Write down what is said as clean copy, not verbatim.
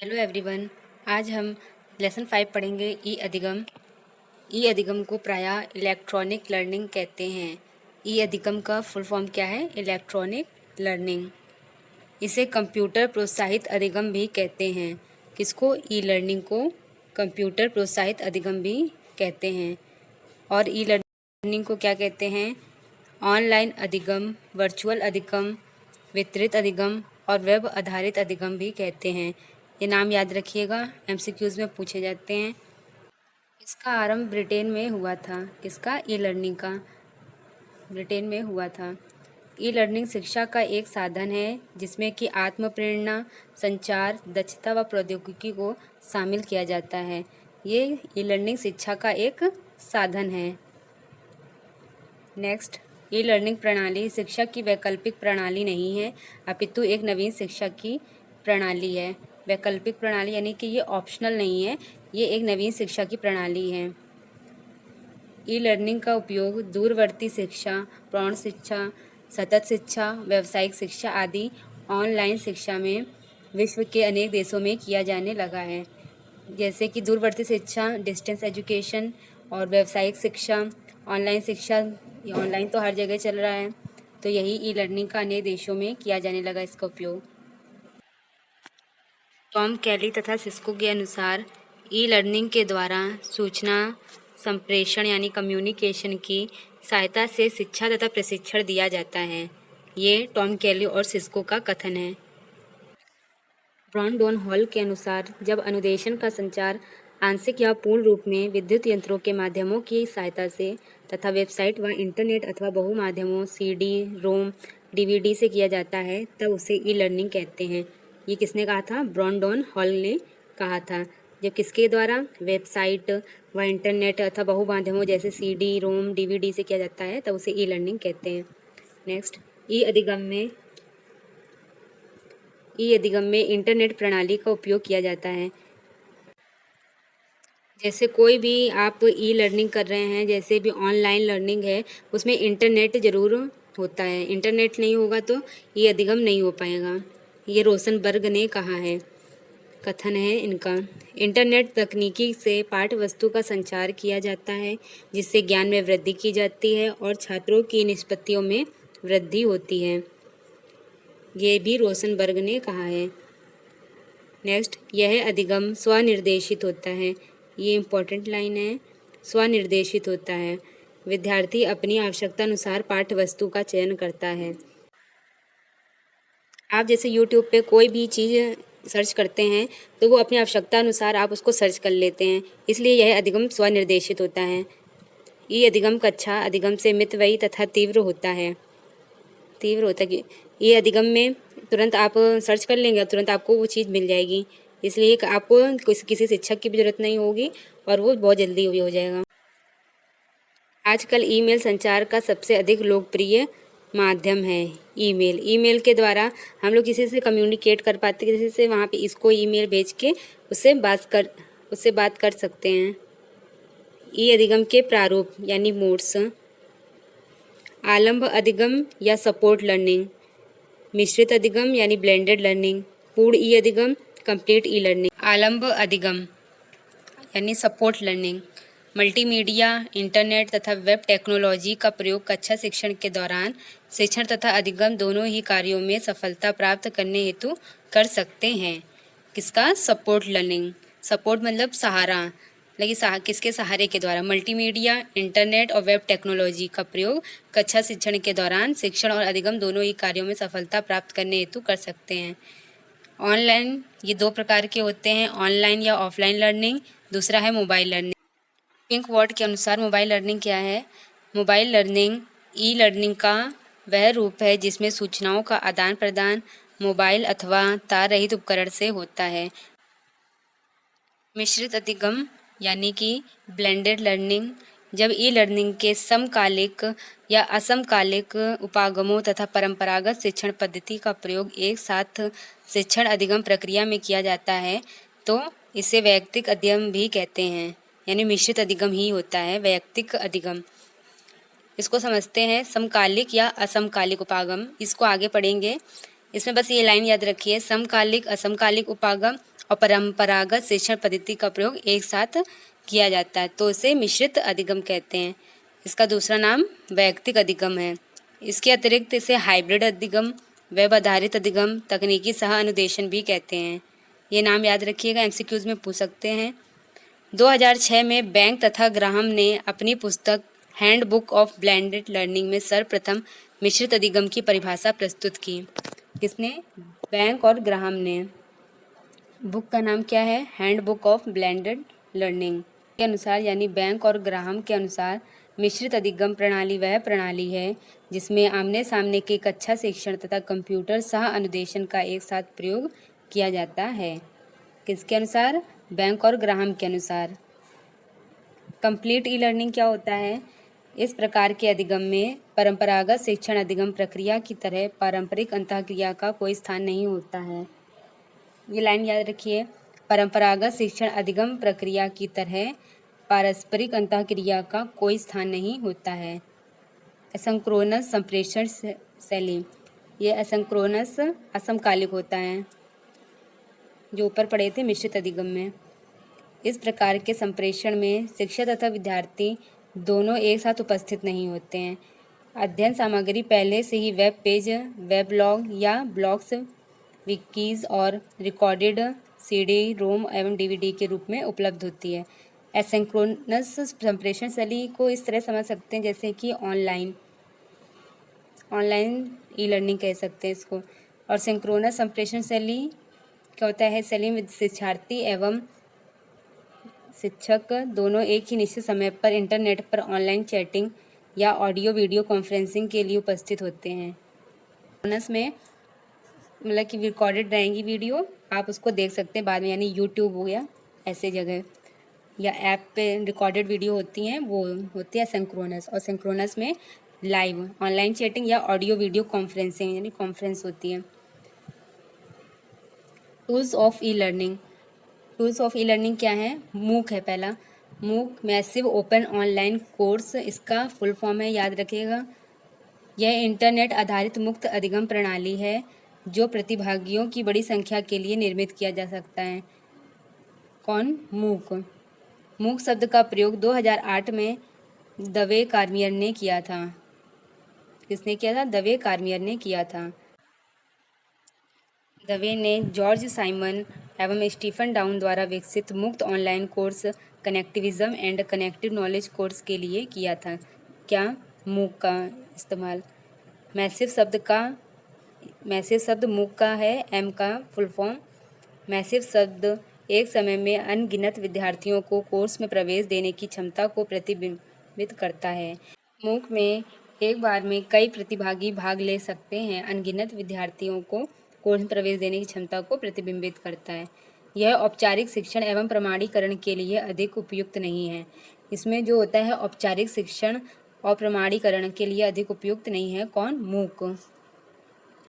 Hello everyone. आज हम lesson 5 पढ़ेंगे ई अधिगम। ई अधिगम को प्रायः इलेक्ट्रॉनिक लर्निंग कहते हैं। ई अधिगम का फुल फॉर्म क्या है? Electronic learning. इसे कंप्यूटर प्रोत्साहित अधिगम भी कहते हैं। किसको? ई लर्निंग को कंप्यूटर प्रोत्साहित अधिगम भी कहते हैं। और ई लर्निंग को क्या कहते हैं? ऑनलाइन अधिगम, वर्चुअल अधिगम, वितरित अधिगम और वेब आधारित अधिगम भी कहते हैं। ये नाम याद रखिएगा, एमसीक्यूज में पूछे जाते हैं। इसका आरंभ ब्रिटेन में हुआ था। किसका? ई लर्निंग का ब्रिटेन में हुआ था। ई लर्निंग शिक्षा का एक साधन है जिसमें कि आत्म प्रेरणा, संचार, दक्षता व प्रौद्योगिकी को शामिल किया जाता है। ये ई लर्निंग शिक्षा का एक साधन है। नेक्स्ट, ई लर्निंग प्रणाली शिक्षा की वैकल्पिक प्रणाली नहीं है, अपितु एक नवीन शिक्षा की प्रणाली है। वैकल्पिक प्रणाली यानी कि ये ऑप्शनल नहीं है, ये एक नवीन शिक्षा की प्रणाली है। ई लर्निंग का उपयोग दूरवर्ती शिक्षा, प्रौढ़ शिक्षा, सतत शिक्षा, व्यावसायिक शिक्षा आदि ऑनलाइन शिक्षा में विश्व के अनेक देशों में किया जाने लगा है। जैसे कि दूरवर्ती शिक्षा, डिस्टेंस एजुकेशन, और व्यावसायिक शिक्षा, ऑनलाइन शिक्षा। ये ऑनलाइन तो हर जगह चल रहा है, तो यही ई लर्निंग का अनेक देशों में किया जाने लगा इसका उपयोग। टॉम कैली तथा सिस्को के अनुसार ई लर्निंग के द्वारा सूचना संप्रेषण यानी कम्युनिकेशन की सहायता से शिक्षा तथा प्रशिक्षण दिया जाता है। ये टॉम कैली और सिस्को का कथन है। ब्रॉनडोन हॉल के अनुसार जब अनुदेशन का संचार आंशिक या पूर्ण रूप में विद्युत यंत्रों के माध्यमों की सहायता से तथा वेबसाइट व इंटरनेट अथवा बहुमाध्यमों सीडी, रोम, डीवीडी से किया जाता है, तब उसे ई लर्निंग कहते हैं। ये किसने कहा था? ब्रॉनडोन हॉल ने कहा था। जब किसके द्वारा? वेबसाइट व इंटरनेट अथवा बहुमाध्यमों जैसे सीडी, रोम, डीवीडी से किया जाता है, तब उसे ई लर्निंग कहते हैं। नेक्स्ट, ई अधिगम में इंटरनेट प्रणाली का उपयोग किया जाता है। जैसे कोई भी आप ई लर्निंग कर रहे हैं, जैसे भी ऑनलाइन लर्निंग है, उसमें इंटरनेट ज़रूर होता है। इंटरनेट नहीं होगा तो ये अधिगम नहीं हो पाएगा। ये रोशनबर्ग ने कहा है, कथन है इनका। इंटरनेट तकनीकी से पाठ्य वस्तु का संचार किया जाता है, जिससे ज्ञान में वृद्धि की जाती है और छात्रों की निष्पत्तियों में वृद्धि होती है। ये भी रोशनबर्ग ने कहा है। नेक्स्ट, यह अधिगम स्वनिर्देशित होता है। ये इम्पोर्टेंट लाइन है, स्वनिर्देशित होता है। विद्यार्थी अपनी आवश्यकता अनुसार पाठ्य वस्तु का चयन करता है। आप जैसे यूट्यूब पे कोई भी चीज़ सर्च करते हैं तो वो अपनी आवश्यकता अनुसार आप उसको सर्च कर लेते हैं, इसलिए यह अधिगम स्वनिर्देशित होता है। ये अधिगम कक्षा अधिगम से मितव्ययी तथा तीव्र होता है। ये अधिगम में तुरंत आप सर्च कर लेंगे, तुरंत आपको वो चीज़ मिल जाएगी, इसलिए आपको किसी शिक्षक की भी ज़रूरत नहीं होगी और वो बहुत जल्दी भी हो जाएगा। आजकल ईमेल संचार का सबसे अधिक लोकप्रिय माध्यम है। ईमेल के द्वारा हम लोग किसी से कम्युनिकेट कर पाते हैं, किसी से वहाँ पे इसको ईमेल भेज के उससे बात कर सकते हैं। ई अधिगम के प्रारूप यानी मोड्स: आलंब अधिगम या सपोर्ट लर्निंग, मिश्रित अधिगम यानी ब्लेंडेड लर्निंग, पूर्ण ई अधिगम, कंप्लीट ई लर्निंग। आलंब अधिगम यानी सपोर्ट लर्निंग मल्टीमीडिया, इंटरनेट तथा वेब टेक्नोलॉजी का प्रयोग कक्षा शिक्षण के दौरान शिक्षण तथा अधिगम दोनों ही कार्यों में सफलता प्राप्त करने हेतु कर सकते हैं। किसका? Support learning. सपोर्ट मतलब सहारा, लेकिन किसके सहारे के द्वारा? मल्टीमीडिया, इंटरनेट और वेब टेक्नोलॉजी का प्रयोग कक्षा शिक्षण के दौरान शिक्षण और अधिगम दोनों ही कार्यों में सफलता प्राप्त करने हेतु कर सकते हैं। ऑनलाइन ये दो प्रकार के होते हैं, ऑनलाइन या ऑफलाइन लर्निंग। दूसरा है मोबाइल लर्निंग। पिंकवर्ड के अनुसार मोबाइल लर्निंग क्या है? मोबाइल लर्निंग ई लर्निंग का वह रूप है जिसमें सूचनाओं का आदान प्रदान मोबाइल अथवा तार रहित उपकरण से होता है। मिश्रित अधिगम यानी कि ब्लेंडेड लर्निंग, जब ई लर्निंग के समकालिक या असमकालिक उपागमों तथा परंपरागत शिक्षण पद्धति का प्रयोग एक साथ शिक्षण अधिगम प्रक्रिया में किया जाता है, तो इसे वैयक्तिक अधिगम भी कहते हैं। यानी मिश्रित अधिगम ही होता है वैयक्तिक अधिगम। इसको समझते हैं, समकालिक या असमकालिक उपागम, इसको आगे पढ़ेंगे। इसमें बस ये लाइन याद रखिए, समकालिक, असमकालिक उपागम और परंपरागत शिक्षण पद्धति का प्रयोग एक साथ किया जाता है तो उसे मिश्रित अधिगम कहते हैं। इसका दूसरा नाम वैयक्तिक अधिगम है। इसके अतिरिक्त इसे हाइब्रिड अधिगम, वेब आधारित अधिगम, तकनीकी सह अनुदेशन भी कहते हैं। ये नाम याद रखिएगा, एमसीक्यूज में पूछ सकते हैं। 2006 में बैंक तथा ग्राहम ने अपनी पुस्तक हैंडबुक ऑफ ब्लेंडेड लर्निंग में सर्वप्रथम मिश्रित अधिगम की परिभाषा प्रस्तुत की। किसने? बैंक और ग्राहम ने। बुक का नाम क्या है? हैंडबुक ऑफ ब्लेंडेड लर्निंग के अनुसार, यानी बैंक और ग्राहम के अनुसार, मिश्रित अधिगम प्रणाली वह प्रणाली है जिसमें आमने सामने के कक्षा शिक्षण तथा कंप्यूटर सह अनुदेशन का एक साथ प्रयोग किया जाता है। किसके अनुसार? बैंक और ग्राहम के अनुसार। कंप्लीट ई लर्निंग क्या होता है? इस प्रकार के अधिगम में परंपरागत शिक्षण अधिगम प्रक्रिया की तरह पारंपरिक अंतःक्रिया का कोई स्थान नहीं होता है। ये लाइन याद रखिए, परंपरागत शिक्षण अधिगम प्रक्रिया की तरह पारस्परिक अंतःक्रिया का कोई स्थान नहीं होता है। असंक्रोनस संप्रेषण शैली, ये असंक्रोनस असमकालिक होता है, जो ऊपर पढ़े थे मिश्रित अधिगम में। इस प्रकार के संप्रेषण में शिक्षक तथा विद्यार्थी दोनों एक साथ उपस्थित नहीं होते हैं। अध्ययन सामग्री पहले से ही वेब पेज, वेबलॉग या ब्लॉग्स, विकीज़ और रिकॉर्डेड सीडी, रोम एवं डीवीडी के रूप में उपलब्ध होती है। एसिंक्रोनस संप्रेषण शैली को इस तरह समझ सकते हैं जैसे कि ऑनलाइन ई लर्निंग कह सकते हैं इसको। और सिंक्रोनस संप्रेषण शैली क्या होता है? शैली में शिक्षार्थी एवं शिक्षक दोनों एक ही निश्चित समय पर इंटरनेट पर ऑनलाइन चैटिंग या ऑडियो वीडियो कॉन्फ्रेंसिंग के लिए उपस्थित होते हैं। सिंक्रोनस में मतलब कि रिकॉर्डेड रहेंगी वीडियो, आप उसको देख सकते हैं बाद में, यानी यूट्यूब हो गया, ऐसे जगह या ऐप पे रिकॉर्डेड वीडियो होती हैं, वो होती है सिंक्रोनस। और सिंक्रोनस में लाइव ऑनलाइन चैटिंग या ऑडियो वीडियो कॉन्फ्रेंसिंग यानी कॉन्फ्रेंस होती है। Tools of e learning, tools of e learning क्या है? मूक है पहला, मूक मैसिव ओपन ऑनलाइन कोर्स, इसका फुल फॉर्म है, याद रखिएगा। यह इंटरनेट आधारित मुक्त अधिगम प्रणाली है जो प्रतिभागियों की बड़ी संख्या के लिए निर्मित किया जा सकता है। कौन? मूक। मूक शब्द का प्रयोग 2008 में दवे कार्मियर ने किया था। किसने किया था? दवे कार्मियर ने किया था। दवे ने जॉर्ज साइमन एवं स्टीफन डाउन द्वारा विकसित मुक्त online course connectivism and connective knowledge course के लिए किया था। क्या? मूक का इस्तेमाल। मैसिव शब्द मूक का है, एम का फुल फॉर्म। मैसिव शब्द एक समय में अनगिनत विद्यार्थियों को कोर्स में प्रवेश देने की क्षमता को प्रतिबिंबित करता है। मूक में एक बार में कई प्रतिभागी भाग ले सकते हैं। अनगिनत विद्यार्थियों को कोर्स में प्रवेश देने की क्षमता को प्रतिबिंबित करता है। यह औपचारिक शिक्षण एवं प्रमाणीकरण के लिए अधिक उपयुक्त नहीं है। इसमें जो होता है औपचारिक शिक्षण और प्रमाणीकरण के लिए अधिक उपयुक्त नहीं है। कौन? मूक।